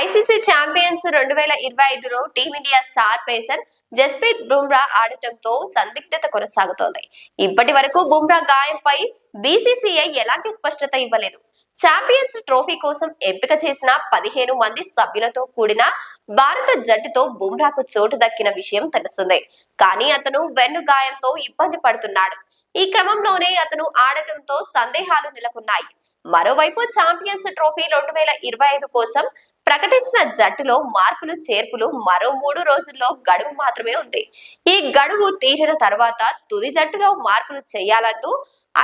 ICC champions 2025లో team India star pacer Jasprit Bumrah ఆడటంతో సందిగ్ధత కొనసాగుతోంది. ఇప్పటి వరకు బుమ్రా గాయంపై బీసీసీఐ ఎలాంటి స్పష్టత ఇవ్వలేదు. ఛాంపియన్స్ ట్రోఫీ కోసం ఎంపిక చేసిన 15 మంది సభ్యులతో కూడిన భారత జట్టుతో బుమ్రాకు చోటు దక్కిన విషయం తెలిసిందే. కానీ అతను వెన్ను గాయంతో ఇబ్బంది పడుతున్నాడు. ఈ క్రమంలోనే అతను ఆడటంతో సందేహాలు నెలకొన్నాయి. మరోవైపు ఛాంపియన్స్ ట్రోఫీ 2025 కోసం ప్రకటించిన జట్టులో మార్పులు చేర్పులు మరో 3 రోజుల్లో గడువు మాత్రమే ఉంది. ఈ గడువు తీరిన తర్వాత తుది జట్టులో మార్పులు చేయాలంటూ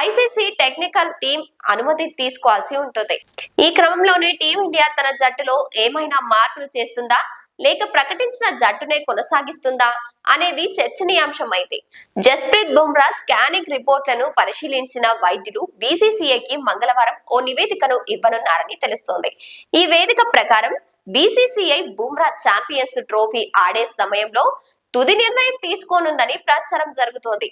ఐసీసీ టెక్నికల్ టీం అనుమతి తీసుకోవాల్సి ఉంటుంది. ఈ క్రమంలోనే టీమిండియా తన జట్టులో ఏమైనా మార్పులు చేస్తుందా లేక ప్రకటించిన జట్టునే కొనసాగిస్తుందా అనేది చర్చనీయాంశమైంది. జస్ప్రీత్ బుమ్రా స్కానింగ్ రిపోర్ట్లను పరిశీలించిన వైద్యులు బీసీసీఐకి మంగళవారం ఓ నివేదికను ఇవ్వనున్నారని తెలుస్తోంది. ఈ వేదిక ప్రకారం బీసీసీఐ బుమ్రా ఛాంపియన్స్ ట్రోఫీ ఆడే సమయంలో తుది నిర్ణయం తీసుకోనుందని ప్రచారం జరుగుతోంది.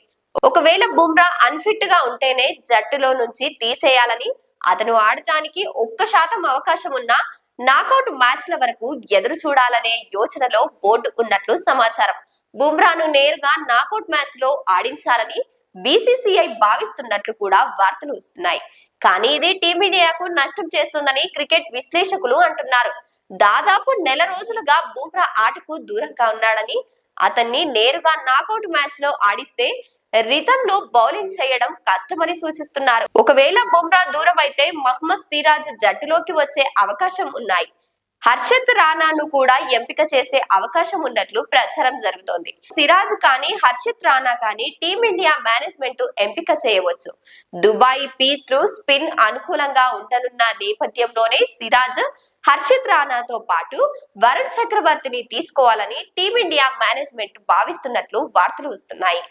ఒకవేళ బుమ్రా అన్ఫిట్ గా ఉంటేనే జట్టులో నుంచి తీసేయాలని, అతను ఆడటానికి 1% అవకాశం ఉన్నా నాకౌట్ మ్యాచ్ల వరకు ఎదురు చూడాలనే యోచనలో బోర్డు ఉన్నట్లు సమాచారం. బుమ్రాను నేరుగా నాకౌట్ మ్యాచ్ లో ఆడించాలని బీసీసీఐ భావిస్తున్నట్లు కూడా వార్తలు వస్తున్నాయి. కానీ ఇది టీమిండియాకు నష్టం చేస్తుందని క్రికెట్ విశ్లేషకులు అంటున్నారు. దాదాపు నెల రోజులుగా బుమ్రా ఆటకు దూరంగా ఉన్నాడని, అతన్ని నేరుగా నాకౌట్ మ్యాచ్ లో ఆడిస్తే రిథమ్ లో బౌలింగ్ చేయడం కష్టమని సూచిస్తున్నారు. ఒకవేళ బుమ్రా దూరం అయితే మహ్మద్ సిరాజ్ జట్టులోకి వచ్చే అవకాశం ఉన్నాయి. హర్షత్ రానాను కూడా ఎంపిక చేసే అవకాశం ఉన్నట్లు ప్రచారం జరుగుతోంది. సిరాజ్ కానీ హర్షత్ రానా కానీ టీమిండియా మేనేజ్మెంట్ ఎంపిక చేయవచ్చు. దుబాయ్ పీచ్ లు స్పిన్ అనుకూలంగా ఉండనున్న నేపథ్యంలోనే సిరాజ్, హర్షత్ రానాతో పాటు వరుణ్ చక్రవర్తిని తీసుకోవాలని టీమిండియా మేనేజ్మెంట్ భావిస్తున్నట్లు వార్తలు వస్తున్నాయి.